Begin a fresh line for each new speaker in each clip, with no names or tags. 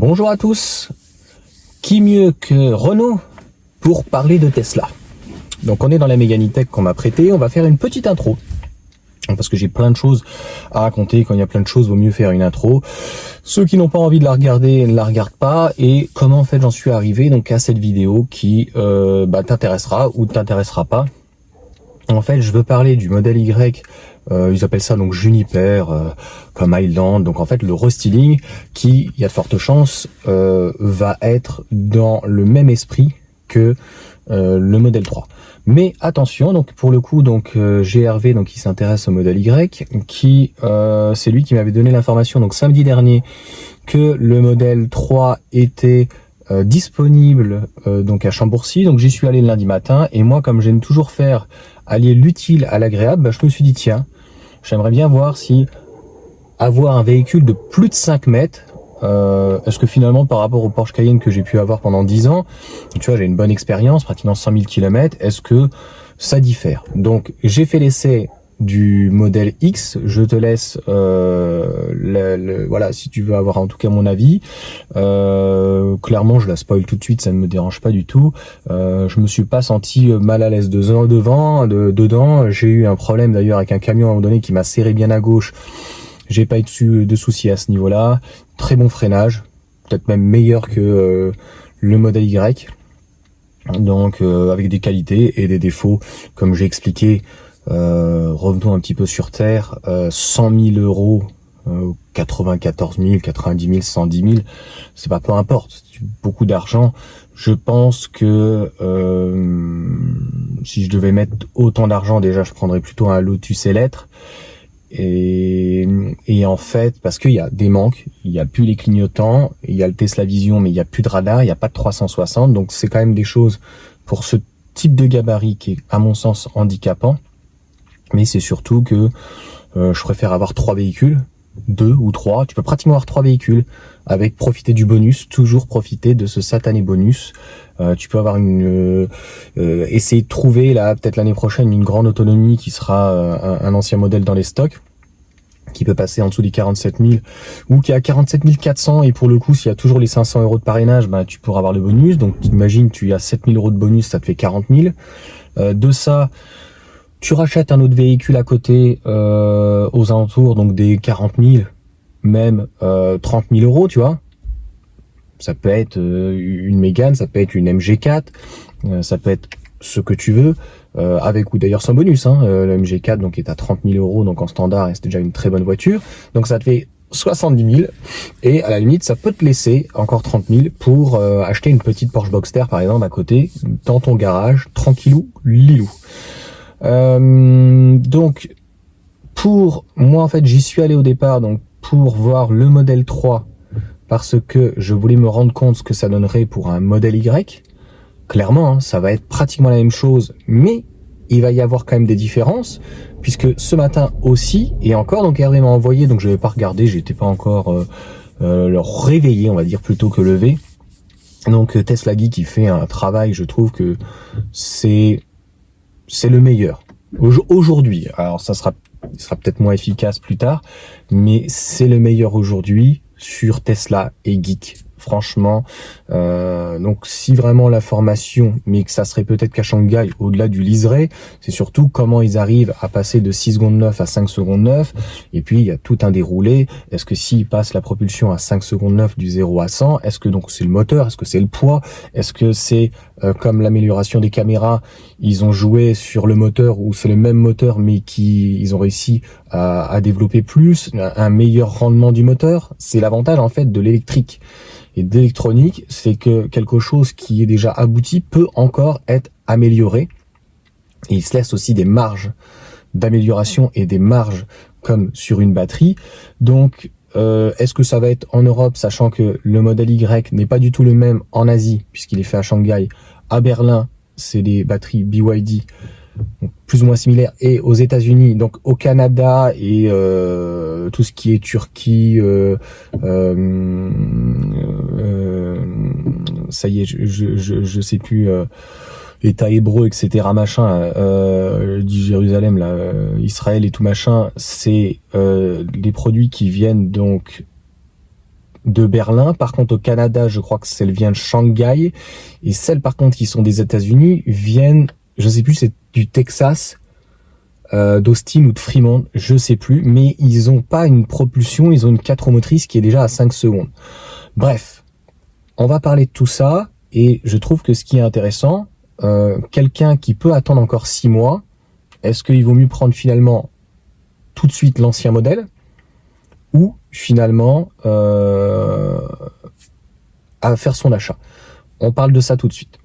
Bonjour à tous. Qui mieux que Renaud pour parler de Tesla? Donc on est dans la Mégane E-Tech qu'on m'a prêté. On va faire une petite intro parce que j'ai plein de choses à raconter. Quand il y a plein de choses, vaut mieux faire une intro. Ceux qui n'ont pas envie de la regarder ne la regardent pas. Et comment en fait j'en suis arrivé donc à cette vidéo qui t'intéressera ou ne t'intéressera pas. En fait, je veux parler du modèle Y. Ils appellent ça donc Juniper, comme Highland. Donc en fait, le restyling qui, il y a de fortes chances, va être dans le même esprit que le modèle 3. Mais attention, donc pour le coup, donc j'ai Hervé donc qui s'intéresse au modèle Y, qui c'est lui qui m'avait donné l'information donc samedi dernier que le modèle 3 était disponible donc à Chambourcy. Donc j'y suis allé le lundi matin et moi, comme j'aime toujours faire allier l'utile à l'agréable, je me suis dit tiens, j'aimerais bien voir si avoir un véhicule de plus de 5 mètres, est-ce que finalement par rapport au Porsche Cayenne que j'ai pu avoir pendant 10 ans, tu vois, j'ai une bonne expérience, pratiquement 100 000 km, est-ce que ça diffère? Donc j'ai fait l'essai du modèle X, je te laisse voilà, si tu veux avoir en tout cas mon avis. Clairement je la spoil tout de suite, ça ne me dérange pas du tout. Je me suis pas senti mal à l'aise dedans. J'ai eu un problème d'ailleurs avec un camion à un moment donné qui m'a serré bien à gauche. J'ai pas eu de soucis à ce niveau-là. Très bon freinage, peut-être même meilleur que le modèle Y. Donc avec des qualités et des défauts, comme j'ai expliqué. Revenons un petit peu sur terre. 100 000 euros, 94 000, 90 000, 110 000, c'est pas, peu importe, c'est beaucoup d'argent. Je pense que si je devais mettre autant d'argent, déjà je prendrais plutôt un Lotus Eletre. Et en fait, parce qu'il y a des manques, il y a plus les clignotants, il y a le Tesla Vision, mais il y a plus de radar, il n'y a pas de 360, donc c'est quand même des choses pour ce type de gabarit qui est à mon sens handicapant. Mais c'est surtout que je préfère avoir 3 véhicules, 2 ou 3. Tu peux pratiquement avoir 3 véhicules avec profiter du bonus, toujours profiter de ce satané bonus. Tu peux avoir essayer de trouver là peut-être l'année prochaine une grande autonomie qui sera un ancien modèle dans les stocks, qui peut passer en dessous des 47 000 ou qui est à 47 400, et pour le coup s'il y a toujours les 500 euros de parrainage, tu pourras avoir le bonus. Donc imagine, tu as 7 000 euros de bonus, ça te fait 40 000. De ça, tu rachètes un autre véhicule à côté aux alentours, donc des 40 000, même 30 000 euros, tu vois. Ça peut être une Mégane, ça peut être une MG4, ça peut être ce que tu veux, avec ou d'ailleurs sans bonus. Le MG4 donc est à 30 000 euros, donc en standard, et c'est déjà une très bonne voiture. Donc ça te fait 70 000, et à la limite ça peut te laisser encore 30 000 pour acheter une petite Porsche Boxster par exemple à côté, dans ton garage, tranquillou, lilou. Donc pour moi en fait j'y suis allé au départ donc pour voir le modèle 3 parce que je voulais me rendre compte ce que ça donnerait pour un modèle Y. Clairement ça va être pratiquement la même chose, mais il va y avoir quand même des différences, puisque ce matin aussi et encore, donc Hervé m'a envoyé, donc je vais pas regarder, j'étais pas encore réveillé, on va dire, plutôt que levé. Donc Tesla Geek qui fait un travail, je trouve que c'est le meilleur aujourd'hui. Alors ça sera peut-être moins efficace plus tard, mais c'est le meilleur aujourd'hui sur Tesla et Geek. Franchement, donc si vraiment la formation, mais que ça serait peut-être qu'à Shanghai, au-delà du liseré, c'est surtout comment ils arrivent à passer de 6 secondes 9 à 5 secondes 9, et puis il y a tout un déroulé. Est-ce que s'ils passent la propulsion à 5 secondes 9 du 0 à 100, est-ce que donc c'est le moteur, est-ce que c'est le poids, est-ce que c'est comme l'amélioration des caméras, ils ont joué sur le moteur, ou c'est le même moteur mais ils ont réussi à développer plus, un meilleur rendement du moteur. C'est l'avantage en fait de l'électrique et d'électronique, c'est que quelque chose qui est déjà abouti peut encore être amélioré, et il se laisse aussi des marges d'amélioration et des marges comme sur une batterie. Donc est-ce que ça va être en Europe, sachant que le modèle Y n'est pas du tout le même en Asie puisqu'il est fait à Shanghai, à Berlin c'est des batteries BYD, donc plus ou moins similaires, et aux États-Unis, donc au Canada et tout ce qui est Turquie, ça y est, je sais plus, État hébreu, etc. machin, du Jérusalem là, Israël et tout machin, c'est des produits qui viennent donc de Berlin. Par contre, au Canada, je crois que celle vient de Shanghai. Et celles, par contre, qui sont des États-Unis, viennent, je sais plus, c'est du Texas, d'Austin ou de Fremont, je sais plus. Mais ils ont pas une propulsion, ils ont une 4 roues motrices qui est déjà à 5 secondes. Bref, on va parler de tout ça. Et je trouve que ce qui est intéressant, quelqu'un qui peut attendre encore 6 mois, est-ce qu'il vaut mieux prendre finalement tout de suite l'ancien modèle ou finalement à faire son achat? On parle de ça tout de suite.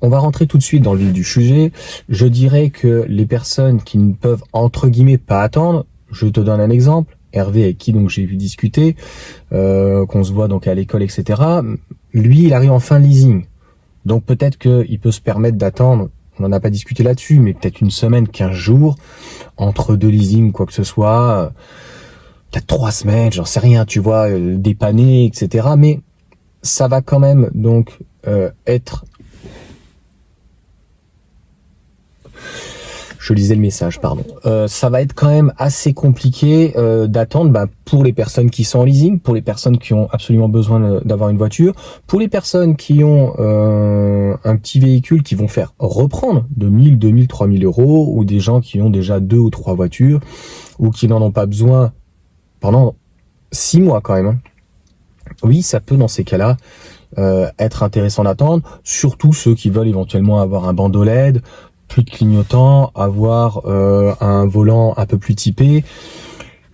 On va rentrer tout de suite dans le vif du sujet. Je dirais que les personnes qui ne peuvent entre guillemets pas attendre, je te donne un exemple. Hervé, avec qui donc j'ai pu discuter, qu'on se voit donc à l'école, etc. Lui, il arrive en fin de leasing. Donc peut-être qu'il peut se permettre d'attendre, on n'en a pas discuté là-dessus, mais peut-être une semaine, 15 jours, entre deux leasings, quoi que ce soit, peut-être 3 semaines, j'en sais rien, tu vois, dépanner, etc. Mais ça va quand même donc être... Je lisais le message, pardon. Ça va être quand même assez compliqué d'attendre pour les personnes qui sont en leasing, pour les personnes qui ont absolument besoin d'avoir une voiture, pour les personnes qui ont un petit véhicule qui vont faire reprendre de 1000, 2000, 3000 euros, ou des gens qui ont déjà 2 ou 3 voitures, ou qui n'en ont pas besoin pendant 6 mois quand même. Oui, ça peut dans ces cas-là être intéressant d'attendre, surtout ceux qui veulent éventuellement avoir un bandeau LED, plus de clignotants, avoir un volant un peu plus typé.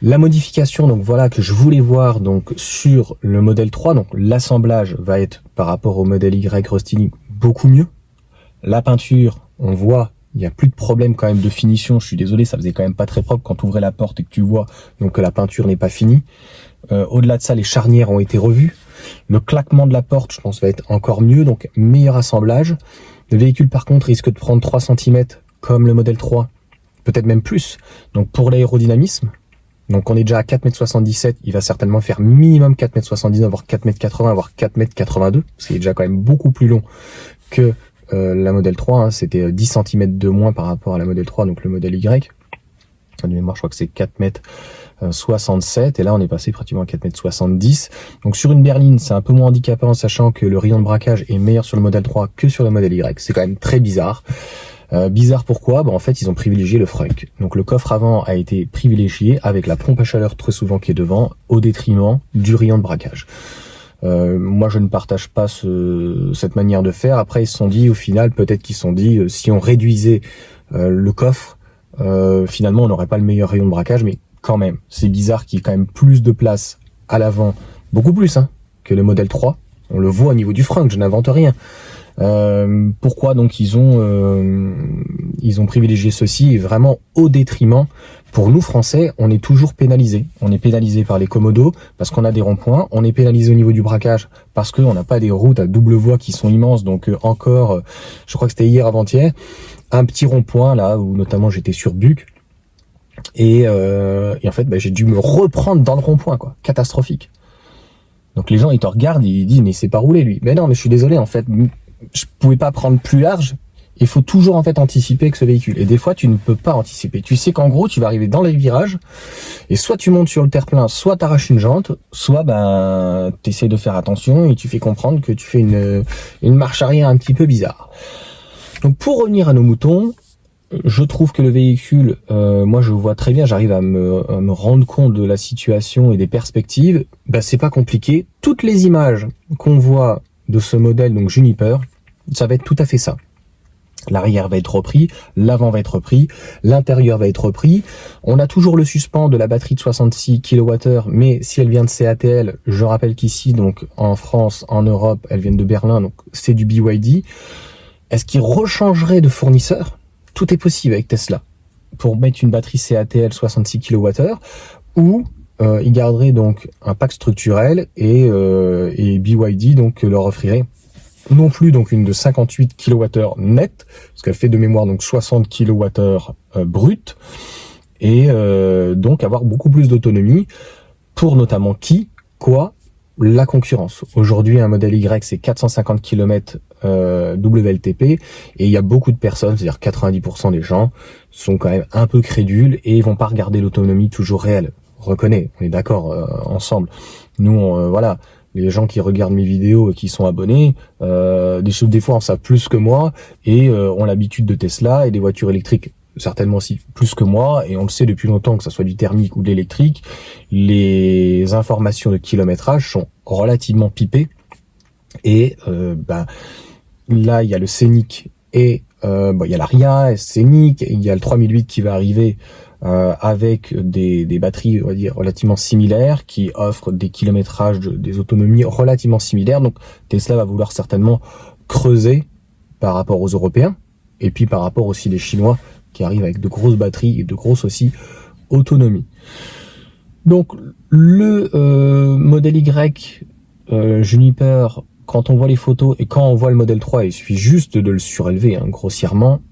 La modification, donc voilà, que je voulais voir donc sur le modèle 3, donc l'assemblage va être par rapport au modèle Y Restyling beaucoup mieux. La peinture, on voit, il n'y a plus de problème quand même de finition. Je suis désolé, ça faisait quand même pas très propre quand tu ouvrais la porte et que tu vois donc que la peinture n'est pas finie. Au-delà de ça, les charnières ont été revues. Le claquement de la porte, je pense, va être encore mieux, donc meilleur assemblage. Le véhicule, par contre, risque de prendre 3 cm comme le modèle 3, peut-être même plus. Donc pour l'aérodynamisme, donc on est déjà à 4,77 m, il va certainement faire minimum 4,79 m, voire 4,80 m, voire 4,82 m. C'est déjà quand même beaucoup plus long que la modèle 3. Hein. C'était 10 cm de moins par rapport à la modèle 3, donc le modèle Y. De mémoire, je crois que c'est 4,67 m, et là on est passé pratiquement à 4,70 m. Donc sur une berline, c'est un peu moins handicapant en sachant que le rayon de braquage est meilleur sur le modèle 3 que sur le modèle Y. C'est quand même très bizarre. Bizarre pourquoi ? En fait, ils ont privilégié le frunk. Donc le coffre avant a été privilégié avec la pompe à chaleur très souvent qui est devant, au détriment du rayon de braquage. Moi, je ne partage pas cette manière de faire. Après, ils se sont dit, au final, peut-être qu'ils se sont dit, si on réduisait le coffre, finalement on n'aurait pas le meilleur rayon de braquage, mais quand même c'est bizarre qu'il y ait quand même plus de place à l'avant, beaucoup plus que le modèle 3. On le voit au niveau du frunk, je n'invente rien. Pourquoi donc ils ont privilégié ceci, et vraiment au détriment. Pour nous Français, on est toujours pénalisé. On est pénalisé par les commodos parce qu'on a des ronds-points. On est pénalisé au niveau du braquage parce qu'on n'a pas des routes à double voie qui sont immenses. Donc encore, je crois que c'était hier avant-hier, un petit rond-point là où notamment j'étais sur Buc. Et en fait, j'ai dû me reprendre dans le rond-point, quoi. Catastrophique. Donc les gens, ils te regardent, ils disent, mais c'est pas roulé lui. Mais non, mais je suis désolé, en fait, je pouvais pas prendre plus large. Il faut toujours en fait anticiper avec ce véhicule. Et des fois, tu ne peux pas anticiper. Tu sais qu'en gros, tu vas arriver dans les virages et soit tu montes sur le terre-plein, soit tu arraches une jante, soit tu essaies de faire attention et tu fais comprendre que tu fais une marche arrière un petit peu bizarre. Donc pour revenir à nos moutons, je trouve que le véhicule, moi je vois très bien, j'arrive à me rendre compte de la situation et des perspectives. C'est pas compliqué. Toutes les images qu'on voit de ce modèle, donc Juniper, ça va être tout à fait ça. L'arrière va être repris, l'avant va être repris, l'intérieur va être repris. On a toujours le suspens de la batterie de 66 kWh, mais si elle vient de CATL, je rappelle qu'ici, donc en France, en Europe, elles viennent de Berlin, donc c'est du BYD. Est-ce qu'ils rechangeraient de fournisseur ? Tout est possible avec Tesla. Pour mettre une batterie CATL 66 kWh, ou ils garderaient donc un pack structurel et BYD donc leur offrirait non plus donc une de 58 kWh net, parce qu'elle fait de mémoire donc 60 kWh brut, et donc avoir beaucoup plus d'autonomie pour notamment qui, quoi, la concurrence. Aujourd'hui, un modèle Y, c'est 450 km WLTP, et il y a beaucoup de personnes, c'est-à-dire 90% des gens, sont quand même un peu crédules et vont pas regarder l'autonomie toujours réelle. On reconnaît, on est d'accord ensemble. Nous, voilà, les gens qui regardent mes vidéos et qui sont abonnés, des fois en savent plus que moi et ont l'habitude de Tesla et des voitures électriques certainement aussi plus que moi, et on le sait depuis longtemps, que ça soit du thermique ou de l'électrique, les informations de kilométrage sont relativement pipées, et là il y a le Scénic et il y a l'Aria, Scénic, il y a le 3008 qui va arriver avec des batteries, on va dire, relativement similaires, qui offrent des kilométrages, des autonomies relativement similaires. Donc Tesla va vouloir certainement creuser par rapport aux Européens, et puis par rapport aussi des Chinois, qui arrivent avec de grosses batteries et de grosses aussi autonomies. Donc le modèle Y Juniper, quand on voit les photos et quand on voit le modèle 3, il suffit juste de le surélever grossièrement,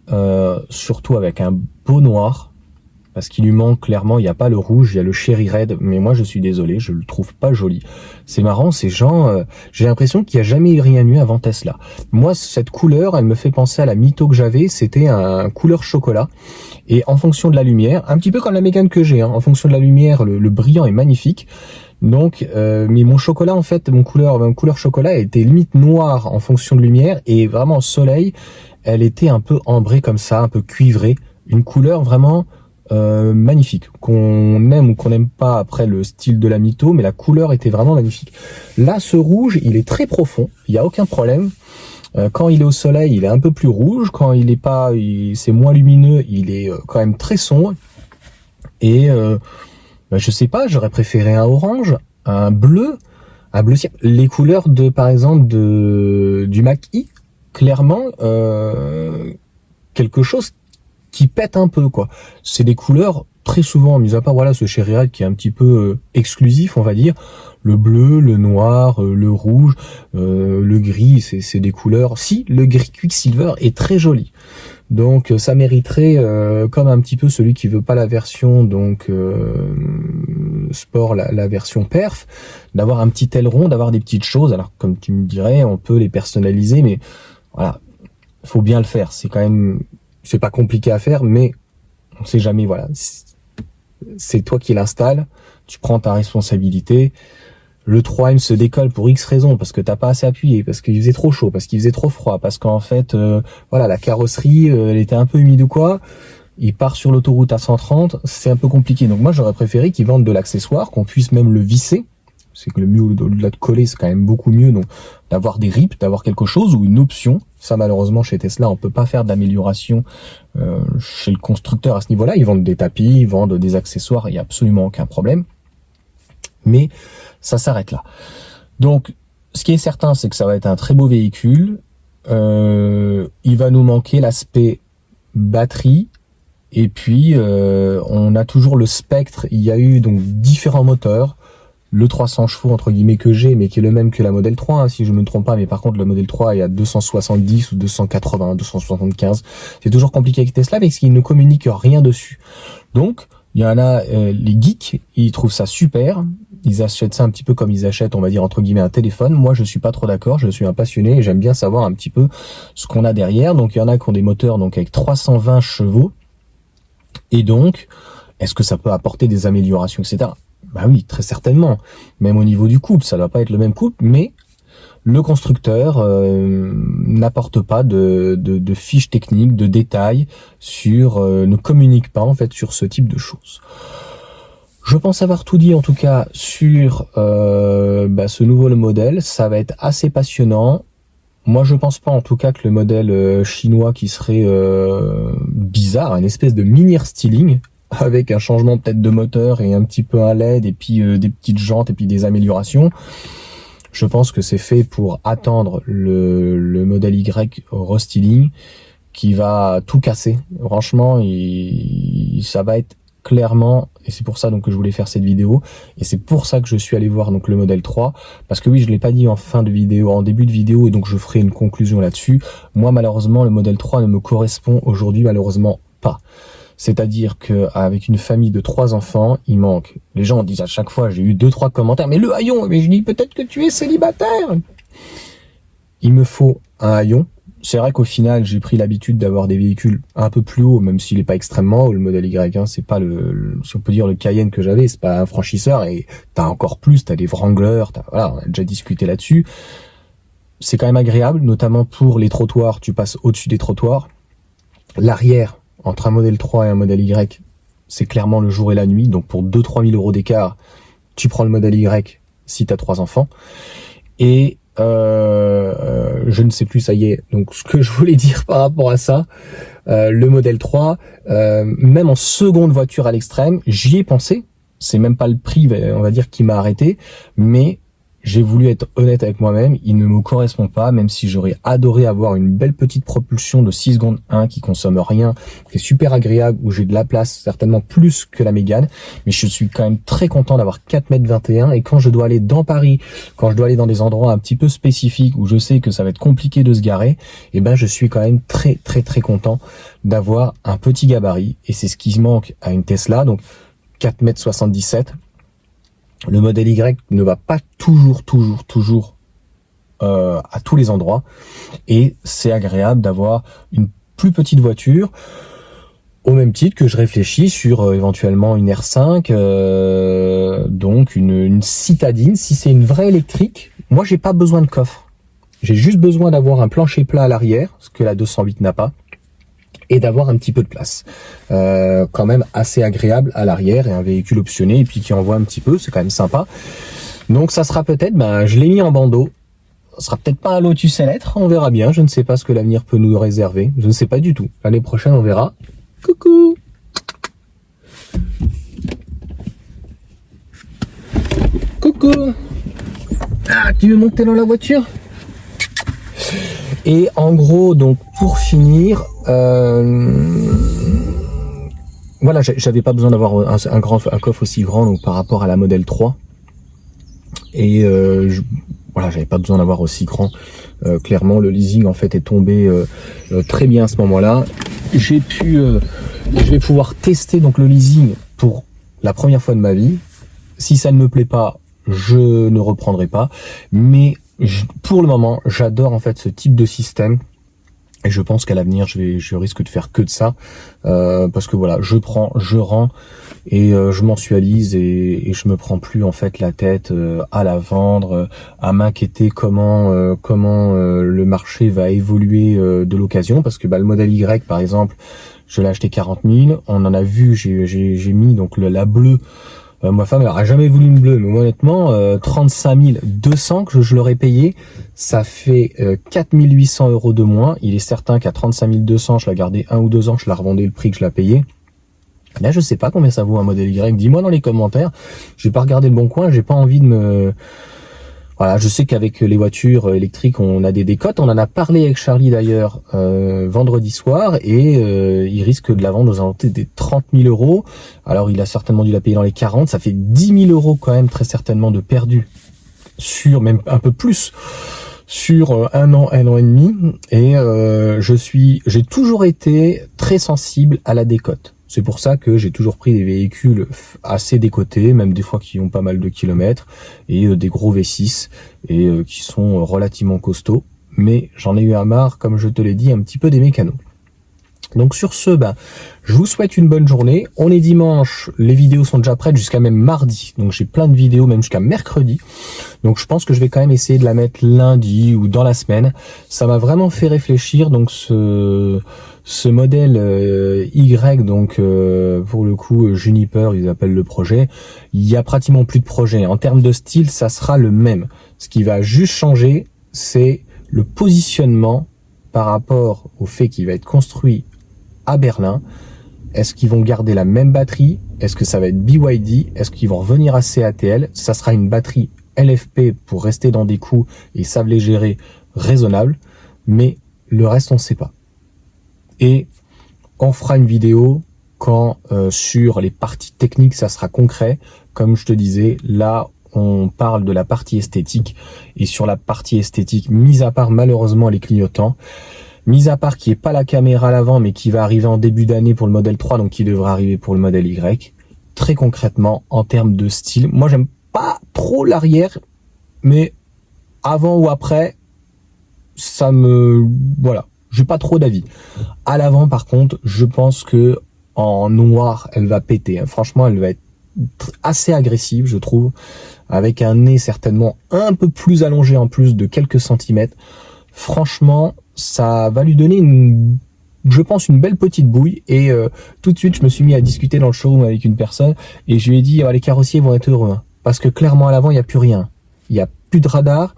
surtout avec un beau noir, parce qu'il lui manque clairement, il n'y a pas le rouge, il y a le Cherry Red, mais moi je suis désolé, je le trouve pas joli. C'est marrant, ces gens, j'ai l'impression qu'il n'y a jamais eu rien eu avant Tesla. Moi, cette couleur, elle me fait penser à la Mito que j'avais, c'était un couleur chocolat, et en fonction de la lumière, un petit peu comme la Mégane que j'ai, en fonction de la lumière, le brillant est magnifique. Donc, mais mon chocolat, en fait, mon couleur chocolat était limite noire en fonction de lumière, et vraiment au soleil, elle était un peu ambrée comme ça, un peu cuivrée, une couleur vraiment magnifique, qu'on aime ou qu'on n'aime pas après le style de la Mito, mais la couleur était vraiment magnifique. Là, ce rouge, il est très profond, il n'y a aucun problème. Quand il est au soleil, il est un peu plus rouge. Quand il est pas, c'est moins lumineux, il est quand même très sombre. Et je sais pas, j'aurais préféré un orange, un bleu ciel. Les couleurs par exemple du Mach-E, clairement quelque chose qui pète un peu, quoi. C'est des couleurs très souvent, mis à part voilà ce Cherry Red qui est un petit peu exclusif, on va dire, le bleu, le noir, le rouge, le gris, c'est des couleurs. Si, le gris Quicksilver est très joli, donc ça mériterait, comme un petit peu celui qui veut pas la version donc sport, la version perf, d'avoir un petit aileron, d'avoir des petites choses. Alors comme tu me dirais, on peut les personnaliser, mais voilà, faut bien le faire. C'est quand même, c'est pas compliqué à faire, mais on sait jamais, voilà. C'est toi qui l'installes, tu prends ta responsabilité. Le 3M se décolle pour X raisons, parce que t'as pas assez appuyé, parce qu'il faisait trop chaud, parce qu'il faisait trop froid, parce qu'en fait, voilà, la carrosserie, elle était un peu humide ou quoi. Il part sur l'autoroute à 130, c'est un peu compliqué. Donc moi, j'aurais préféré qu'ils vendent de l'accessoire, qu'on puisse même le visser. C'est que le mieux, au-delà de coller, c'est quand même beaucoup mieux, donc d'avoir des rips, d'avoir quelque chose ou une option. Ça, malheureusement, chez Tesla, on peut pas faire d'amélioration chez le constructeur à ce niveau-là. Ils vendent des tapis, ils vendent des accessoires, il y a absolument aucun problème. Mais ça s'arrête là. Donc, ce qui est certain, c'est que ça va être un très beau véhicule. Il va nous manquer l'aspect batterie. Et puis, on a toujours le spectre. Il y a eu donc différents moteurs. Le 300 chevaux, entre guillemets, que j'ai, mais qui est le même que la Model 3, si je me trompe pas. Mais par contre, le Model 3 est à 270 ou 280, 275. C'est toujours compliqué avec Tesla, parce qu'ils ne communiquent rien dessus. Donc, il y en a, les geeks, ils trouvent ça super. Ils achètent ça un petit peu comme ils achètent, on va dire, entre guillemets, un téléphone. Moi, je suis pas trop d'accord. Je suis un passionné et j'aime bien savoir un petit peu ce qu'on a derrière. Donc, il y en a qui ont des moteurs donc avec 320 chevaux. Et donc, est-ce que ça peut apporter des améliorations, etc. Bah oui, très certainement. Même au niveau du couple, ça ne doit pas être le même couple, mais le constructeur n'apporte pas de fiches techniques, de détails ne communique pas en fait sur ce type de choses. Je pense avoir tout dit en tout cas sur ce nouveau modèle. Ça va être assez passionnant. Moi, je pense pas en tout cas que le modèle chinois qui serait bizarre, une espèce de mini styling avec un changement peut-être de moteur et un petit peu un LED et puis des petites jantes et puis des améliorations. Je pense que c'est fait pour attendre le modèle Y restyling qui va tout casser. Franchement, ça va être clairement, et c'est pour ça donc que je voulais faire cette vidéo, et c'est pour ça que je suis allé voir donc le modèle 3, parce que oui, je l'ai pas dit en fin de vidéo, en début de vidéo, et donc je ferai une conclusion là-dessus. Moi, malheureusement, le modèle 3 ne me correspond aujourd'hui malheureusement pas. C'est-à-dire qu'avec une famille de 3 enfants, il manque. Les gens disent à chaque fois, j'ai eu 2-3 commentaires, mais le haillon, mais je dis peut-être que tu es célibataire. Il me faut un haillon. C'est vrai qu'au final, j'ai pris l'habitude d'avoir des véhicules un peu plus hauts, même s'il n'est pas extrêmement haut. Le modèle Y, hein, c'est pas si on peut dire le Cayenne que j'avais, c'est pas un franchisseur, et t'as encore plus, t'as des Wrangler, voilà, on a déjà discuté là-dessus. C'est quand même agréable, notamment pour les trottoirs, tu passes au-dessus des trottoirs. L'arrière, entre un modèle 3 et un modèle Y, c'est clairement le jour et la nuit, donc pour 2-3 000 euros d'écart, tu prends le modèle Y si t'as 3 enfants. Et je ne sais plus, ça y est. Donc, ce que je voulais dire par rapport à ça, le modèle 3, même en seconde voiture à l'extrême, j'y ai pensé. C'est même pas le prix, on va dire, qui m'a arrêté, mais j'ai voulu être honnête avec moi-même, il ne me correspond pas, même si j'aurais adoré avoir une belle petite propulsion de 6 secondes 1 qui consomme rien, qui est super agréable, où j'ai de la place, certainement plus que la Mégane, mais je suis quand même très content d'avoir 4,21 m, et quand je dois aller dans Paris, quand je dois aller dans des endroits un petit peu spécifiques, où je sais que ça va être compliqué de se garer, et ben je suis quand même très content d'avoir un petit gabarit, et c'est ce qui manque à une Tesla, donc 4,77 m. Le modèle Y ne va pas toujours à tous les endroits, et c'est agréable d'avoir une plus petite voiture, au même titre que je réfléchis sur éventuellement une R5, donc une citadine. Si c'est une vraie électrique, moi j'ai pas besoin de coffre, j'ai juste besoin d'avoir un plancher plat à l'arrière, ce que la 208 n'a pas, et d'avoir un petit peu de place, quand même assez agréable à l'arrière, et un véhicule optionné et puis qui envoie un petit peu, c'est quand même sympa. Donc ça sera peut-être, je l'ai mis en bandeau, ça sera peut-être pas un Lotus Elêtre, on verra bien, je ne sais pas ce que l'avenir peut nous réserver, je ne sais pas du tout, l'année prochaine on verra. Coucou. Coucou. Ah, tu veux monter dans la voiture? Et en gros, donc pour finir, voilà, j'avais pas besoin d'avoir un coffre aussi grand, donc par rapport à la modèle 3, et voilà, j'avais pas besoin d'avoir aussi grand. Clairement, le leasing en fait est tombé très bien à ce moment-là. Je vais pouvoir tester donc le leasing pour la première fois de ma vie. Si ça ne me plaît pas, je ne reprendrai pas, mais pour le moment, j'adore en fait ce type de système, et je pense qu'à l'avenir, je risque de faire que de ça, parce que voilà, je prends, je rends, et je mensualise, et je me prends plus en fait la tête à la vendre, à m'inquiéter comment le marché va évoluer de l'occasion, parce que le modèle Y par exemple, je l'ai acheté 40 000, on en a vu, j'ai mis donc la bleue. Ma femme, elle n'aurait jamais voulu une bleue, mais honnêtement, 35 200 que je l'aurais payé, ça fait 4 800 euros de moins. Il est certain qu'à 35 200, je la gardais 1 ou 2 ans, je la revendais le prix que je la payais. Là, je sais pas combien ça vaut un modèle Y. Dis-moi dans les commentaires. Je vais pas regarder le bon coin, j'ai pas envie de me... Voilà, je sais qu'avec les voitures électriques, on a des décotes. On en a parlé avec Charlie d'ailleurs vendredi soir, et il risque de la vendre aux alentours des 30 000 euros. Alors, il a certainement dû la payer dans les 40. Ça fait 10 000 euros quand même très certainement de perdu, sur même un peu plus, sur un an et demi. Et j'ai toujours été très sensible à la décote. C'est pour ça que j'ai toujours pris des véhicules assez décotés, même des fois qui ont pas mal de kilomètres, et des gros V6, et qui sont relativement costauds. Mais j'en ai eu un marre, comme je te l'ai dit, un petit peu des mécanos. Donc sur ce, je vous souhaite une bonne journée. On est dimanche, les vidéos sont déjà prêtes jusqu'à même mardi. Donc j'ai plein de vidéos, même jusqu'à mercredi. Donc je pense que je vais quand même essayer de la mettre lundi ou dans la semaine. Ça m'a vraiment fait réfléchir, donc ce modèle Y, donc pour le coup Juniper, ils appellent le projet. Il y a pratiquement plus de projet. En termes de style, ça sera le même. Ce qui va juste changer, c'est le positionnement par rapport au fait qu'il va être construit à Berlin. Est-ce qu'ils vont garder la même batterie? Est-ce que ça va être BYD? Est-ce qu'ils vont revenir à CATL? Ça sera une batterie LFP pour rester dans des coûts, et savent les gérer raisonnables, mais le reste on ne sait pas. Et on fera une vidéo quand sur les parties techniques ça sera concret. Comme je te disais, là on parle de la partie esthétique, et sur la partie esthétique, mis à part malheureusement les clignotants, mis à part qu'il n'y ait pas la caméra à l'avant, mais qui va arriver en début d'année pour le modèle 3, donc qui devrait arriver pour le modèle Y. Très concrètement, en termes de style, moi j'aime pas trop l'arrière, mais avant ou après, voilà, j'ai pas trop d'avis. À l'avant, par contre, je pense que en noir, elle va péter. Franchement, elle va être assez agressive, je trouve, avec un nez certainement un peu plus allongé en plus de quelques centimètres. Franchement, ça va lui donner je pense, une belle petite bouille. Et tout de suite, je me suis mis à discuter dans le showroom avec une personne et je lui ai dit, les carrossiers vont être heureux, hein, parce que clairement à l'avant, il n'y a plus rien. Il n'y a plus de radar.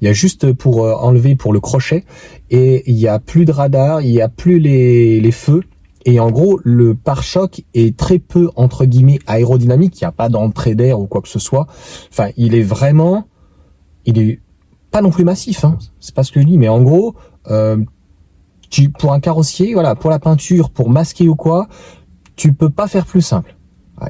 Il y a juste pour enlever pour le crochet, et il n'y a plus de radar, il n'y a plus les feux. Et en gros, le pare-choc est très peu, entre guillemets, aérodynamique. Il n'y a pas d'entrée d'air ou quoi que ce soit. Enfin, il est pas non plus massif, hein. C'est pas ce que je dis, mais en gros, pour un carrossier, voilà, pour la peinture, pour masquer ou quoi, tu peux pas faire plus simple.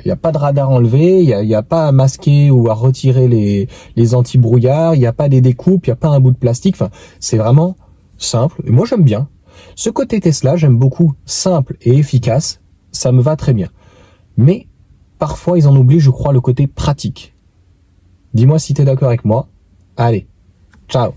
Il n'y a pas de radar enlevé, il y a pas à masquer ou à retirer les anti-brouillards, il n'y a pas des découpes, il n'y a pas un bout de plastique. Enfin, c'est vraiment simple. Et moi, j'aime bien. Ce côté Tesla, j'aime beaucoup. Simple et efficace, ça me va très bien. Mais parfois, ils en oublient, je crois, le côté pratique. Dis-moi si tu es d'accord avec moi. Allez, ciao.